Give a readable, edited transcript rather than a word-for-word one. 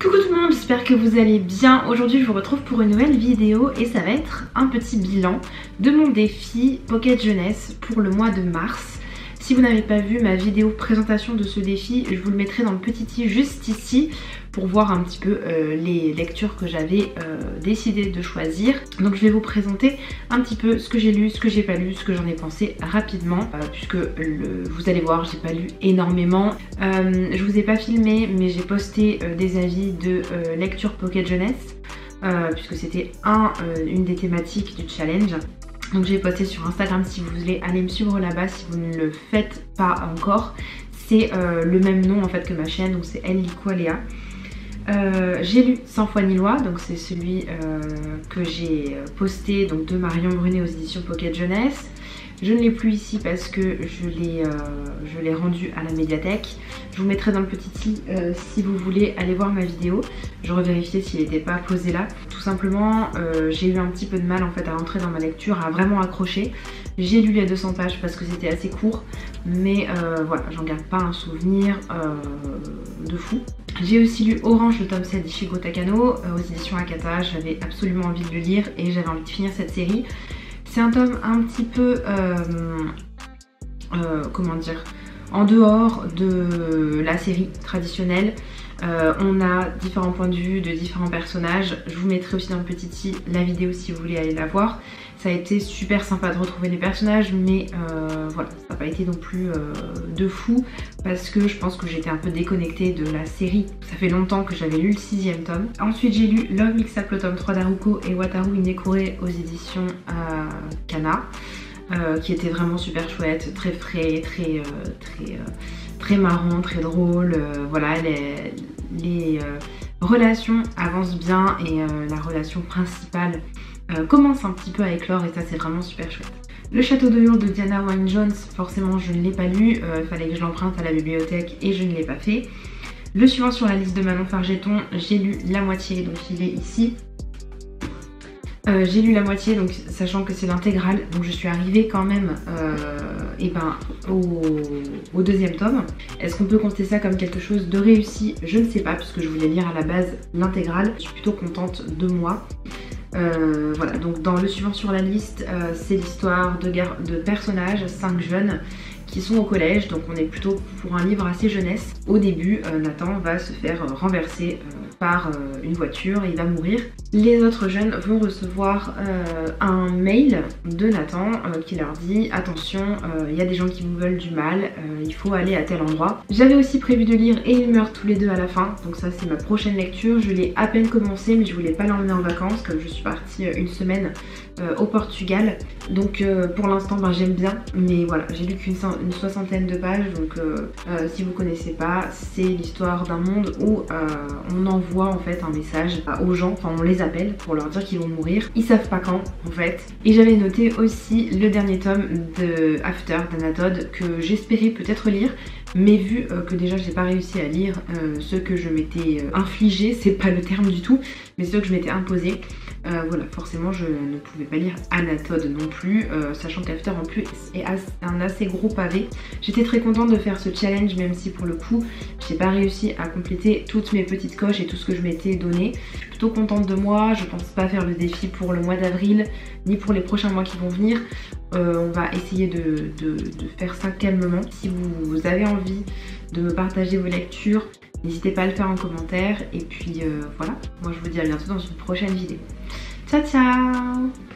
Coucou tout le monde, j'espère que vous allez bien. Aujourd'hui je vous retrouve pour une nouvelle vidéo et ça va être un petit bilan de mon défi Pocket Jeunesse pour le mois de mars. Si vous n'avez pas vu ma vidéo présentation de ce défi, je vous le mettrai dans le petit i juste ici pour voir un petit peu les lectures que j'avais décidé de choisir. Donc je vais vous présenter un petit peu ce que j'ai lu, ce que j'ai pas lu, ce que j'en ai pensé rapidement puisque vous allez voir, j'ai pas lu énormément. Je vous ai pas filmé mais j'ai posté des avis de lecture Pocket Jeunesse puisque c'était une des thématiques du challenge. Donc j'ai posté sur Instagram si vous voulez aller me suivre là-bas si vous ne le faites pas encore. C'est le même nom en fait que ma chaîne, donc c'est Elliqualéa. J'ai lu Sans foi ni loi, donc c'est celui que j'ai posté donc de Marion Brunet aux éditions Pocket Jeunesse. Je ne l'ai plus ici parce que je l'ai rendu à la médiathèque. Je vous mettrai dans le petit i si vous voulez aller voir ma vidéo. Je revérifiais s'il n'était pas posé là. Tout simplement, j'ai eu un petit peu de mal en fait à rentrer dans ma lecture, à vraiment accrocher. J'ai lu les 200 pages parce que c'était assez court, mais voilà, j'en garde pas un souvenir de fou. J'ai aussi lu Orange, le tome 7 d'Ichigo Takano aux éditions Akata. J'avais absolument envie de le lire et j'avais envie de finir cette série. C'est un tome un petit peu, comment dire, en dehors de la série traditionnelle. On a différents points de vue de différents personnages. Je vous mettrai aussi dans le petit i la vidéo si vous voulez aller la voir. Ça a été super sympa de retrouver les personnages, mais voilà, ça n'a pas été non plus de fou parce que je pense que j'étais un peu déconnectée de la série. Ça fait longtemps que j'avais lu le 6e tome. Ensuite j'ai lu Love Mix Up le tome 3 d'Haruko et Wataru Inekure aux éditions Kana, qui était vraiment super chouette, très frais, très marrant, très drôle. Voilà, les relations avancent bien et la relation principale commence un petit peu à éclore et ça c'est vraiment super chouette. Le Château de Hurle de Diana Wynne-Jones, forcément je ne l'ai pas lu, il fallait que je l'emprunte à la bibliothèque et je ne l'ai pas fait. Le suivant sur la liste de Manon Fargeton, j'ai lu la moitié, donc il est ici. J'ai lu la moitié, donc sachant que c'est l'intégrale, donc je suis arrivée quand même au 2e tome. Est-ce qu'on peut compter ça comme quelque chose de réussi? Je ne sais pas, puisque je voulais lire à la base l'intégrale. Je suis plutôt contente de moi. Voilà, donc dans le suivant sur la liste, c'est l'histoire de personnages, 5 jeunes qui sont au collège, donc on est plutôt pour un livre assez jeunesse. Au début, Nathan va se faire renverser par une voiture et il va mourir. Les autres jeunes vont recevoir un mail de Nathan qui leur dit attention, il y a des gens qui vous veulent du mal, il faut aller à tel endroit. J'avais aussi prévu de lire Et ils meurent tous les deux à la fin, donc ça c'est ma prochaine lecture. Je l'ai à peine commencé mais je voulais pas l'emmener en vacances comme je suis partie une semaine au Portugal. Donc pour l'instant j'aime bien, mais voilà, j'ai lu qu'une soixantaine de pages, donc si vous connaissez pas, c'est l'histoire d'un monde où on envoie en fait un message aux gens, enfin on les appelle pour leur dire qu'ils vont mourir, ils savent pas quand en fait. Et j'avais noté aussi le dernier tome de After d'Anatode que j'espérais peut-être lire, mais vu que déjà j'ai pas réussi à lire ceux que je m'étais infligé, c'est pas le terme du tout, mais ceux que je m'étais imposé. Voilà, forcément je ne pouvais pas lire Anatode non plus, sachant qu'After en plus est un assez gros pavé. J'étais très contente de faire ce challenge, même si pour le coup j'ai pas réussi à compléter toutes mes petites coches et tout ce que je m'étais donné. Je suis plutôt contente de moi, je pense pas faire le défi pour le mois d'avril ni pour les prochains mois qui vont venir. On va essayer de faire ça calmement. Si vous avez envie de me partager vos lectures, n'hésitez pas à le faire en commentaire. Et puis voilà, moi je vous dis à bientôt dans une prochaine vidéo. Ciao ciao!